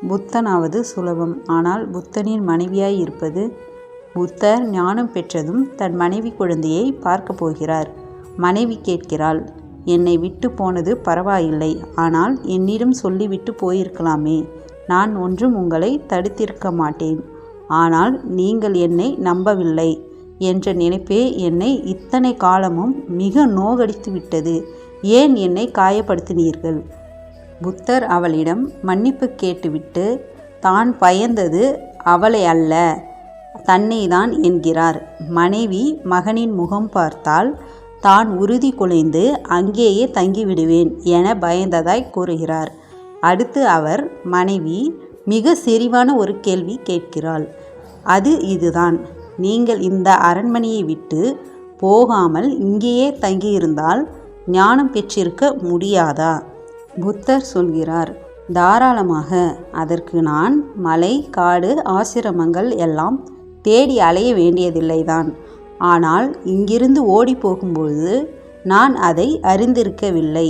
புத்தனாவது சுலபம். ஆனால் புத்தனின் மனைவியாய் இருப்பது. புத்தர் ஞானம் பெற்றதும் தன் மனைவி குழந்தையை பார்க்க போகிறார். மனைவி கேட்கிறாள், என்னை விட்டு போனது பரவாயில்லை, ஆனால் என்னிடம் சொல்லிவிட்டு போயிருக்கலாமே. நான் ஒன்றும் உங்களை தடுத்திருக்க மாட்டேன். ஆனால் நீங்கள் என்னை நம்பவில்லை என்ற நினைப்பே என்னை இத்தனை காலமும் மிக நோகடித்து விட்டது. ஏன் என்னை காயப்படுத்தினீர்கள்? புத்தர் அவளிடம் மன்னிப்பு கேட்டுவிட்டு தான் பயந்தது அவளை அல்ல, தன்னை தான் என்கிறார். மனைவி மகனின் முகம் பார்த்தால் தான் உறுதி குலைந்து அங்கேயே தங்கிவிடுவேன் என பயந்ததாய் கூறுகிறார். அடுத்து அவர் மனைவி மிக செறிவான ஒரு கேள்வி கேட்கிறாள். அது இதுதான், நீங்கள் இந்த அரண்மனையை விட்டு போகாமல் இங்கேயே தங்கியிருந்தால் ஞானம் பெற்றிருக்க முடியாதா? புத்தர் சொல்கிறார், தாராளமாக. அதற்கு நான் மலை, காடு, ஆசிரமங்கள் எல்லாம் தேடி அலைய வேண்டியதில்லைதான். ஆனால் இங்கிருந்து ஓடி போகும்போது நான் அதை அறிந்திருக்கவில்லை.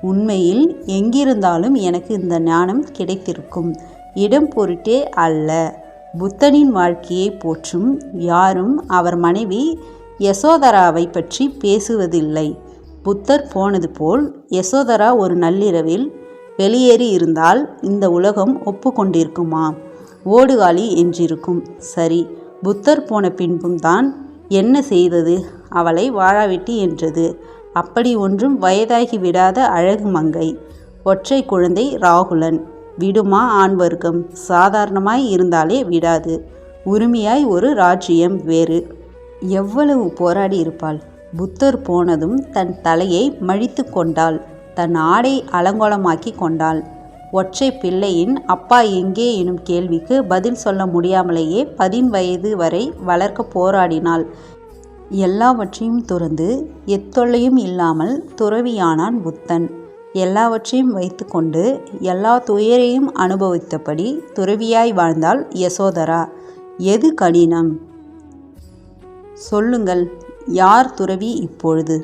உண்மையில் எங்கிருந்தாலும் எனக்கு இந்த ஞானம் கிடைத்திருக்கும். இடம் பொருட்டே அல்ல. புத்தனின் வாழ்க்கையை போற்றும் யாரும் அவர் மனைவி யசோதராவை பற்றி பேசுவதில்லை. புத்தர் போனது போல் யசோதரா ஒரு நள்ளிரவில் வெளியேறி இருந்தால் இந்த உலகம் ஒப்புக்கொண்டிருக்குமா? ஓடுகாலி என்றிருக்கும். சரி, புத்தர் போன பின்பும் தான் என்ன செய்தது? அவளை வாழாவிட்டு என்றது. அப்படி ஒன்றும் வயதாகி விடாத அழகு மங்கை, ஒற்றை குழந்தை ராகுலன். விடுமா ஆண் வர்க்கம்? சாதாரணமாய் இருந்தாலே விடாது. உரிமையாய் ஒரு ராஜ்யம் வேறு. எவ்வளவு போராடி இருப்பாள்! புத்தர் போனதும் தன் தலையை மழித்து கொண்டாள். தன் ஆடை அலங்கோலமாக்கி கொண்டாள். ஒற்றை பிள்ளையின் அப்பா எங்கே எனும் கேள்விக்கு பதில் சொல்ல முடியாமலேயே 10 வயது வரை வளர்க்க போராடினாள். எல்லாவற்றையும் துறந்து எத்தொல்லையும் இல்லாமல் துறவியானான் புத்தன். எல்லாவற்றையும் வைத்து கொண்டு எல்லா துயரையும் அனுபவித்தபடி துறவியாய் வாழ்ந்தாள் யசோதரா. எது கடினம்? சொல்லுங்கள், யார் துறவி இப்பொழுது?